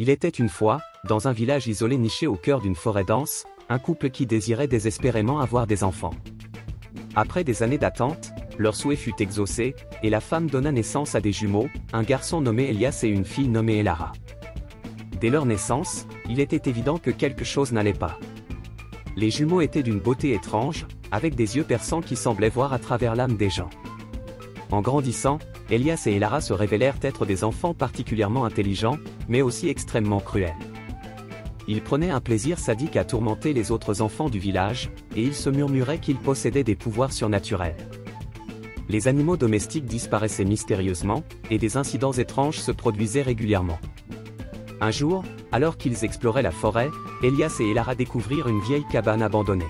Il était une fois, dans un village isolé niché au cœur d'une forêt dense, un couple qui désirait désespérément avoir des enfants. Après des années d'attente, leur souhait fut exaucé, et la femme donna naissance à des jumeaux, un garçon nommé Elias et une fille nommée Elara. Dès leur naissance, il était évident que quelque chose n'allait pas. Les jumeaux étaient d'une beauté étrange, avec des yeux perçants qui semblaient voir à travers l'âme des gens. En grandissant, Elias et Elara se révélèrent être des enfants particulièrement intelligents, mais aussi extrêmement cruels. Ils prenaient un plaisir sadique à tourmenter les autres enfants du village, et ils se murmuraient qu'ils possédaient des pouvoirs surnaturels. Les animaux domestiques disparaissaient mystérieusement, et des incidents étranges se produisaient régulièrement. Un jour, alors qu'ils exploraient la forêt, Elias et Elara découvrirent une vieille cabane abandonnée.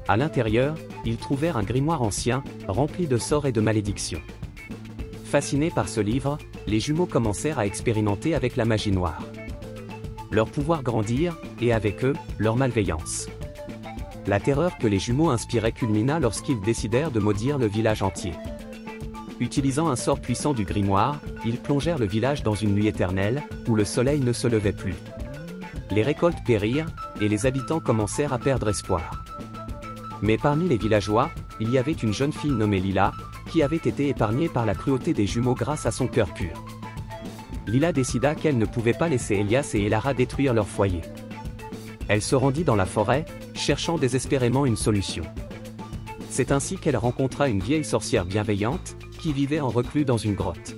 À l'intérieur, ils trouvèrent un grimoire ancien, rempli de sorts et de malédictions. Fascinés par ce livre, les jumeaux commencèrent à expérimenter avec la magie noire. Leurs pouvoirs grandirent, et avec eux, leur malveillance. La terreur que les jumeaux inspiraient culmina lorsqu'ils décidèrent de maudire le village entier. Utilisant un sort puissant du grimoire, ils plongèrent le village dans une nuit éternelle, où le soleil ne se levait plus. Les récoltes périrent, et les habitants commencèrent à perdre espoir. Mais parmi les villageois, il y avait une jeune fille nommée Lila, qui avait été épargnée par la cruauté des jumeaux grâce à son cœur pur. Lila décida qu'elle ne pouvait pas laisser Elias et Elara détruire leur foyer. Elle se rendit dans la forêt, cherchant désespérément une solution. C'est ainsi qu'elle rencontra une vieille sorcière bienveillante, qui vivait en reclus dans une grotte.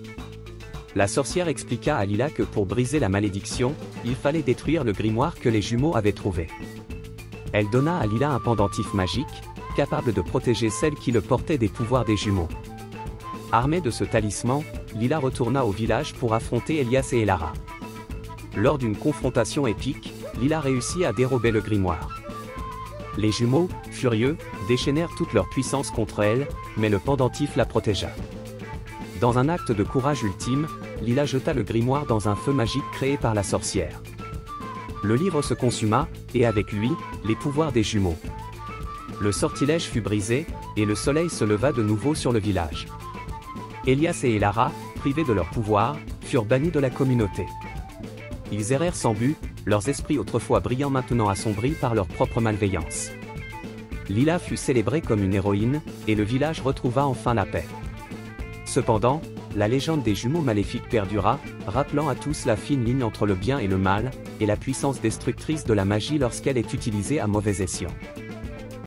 La sorcière expliqua à Lila que pour briser la malédiction, il fallait détruire le grimoire que les jumeaux avaient trouvé. Elle donna à Lila un pendentif magique, capable de protéger celle qui le portait des pouvoirs des jumeaux. Armée de ce talisman, Lila retourna au village pour affronter Elias et Elara. Lors d'une confrontation épique, Lila réussit à dérober le grimoire. Les jumeaux, furieux, déchaînèrent toute leur puissance contre elle, mais le pendentif la protégea. Dans un acte de courage ultime, Lila jeta le grimoire dans un feu magique créé par la sorcière. Le livre se consuma, et avec lui, les pouvoirs des jumeaux. Le sortilège fut brisé, et le soleil se leva de nouveau sur le village. Elias et Elara, privés de leur pouvoir, furent bannis de la communauté. Ils errèrent sans but, leurs esprits autrefois brillants maintenant assombris par leur propre malveillance. Lila fut célébrée comme une héroïne, et le village retrouva enfin la paix. Cependant, la légende des jumeaux maléfiques perdura, rappelant à tous la fine ligne entre le bien et le mal, et la puissance destructrice de la magie lorsqu'elle est utilisée à mauvais escient.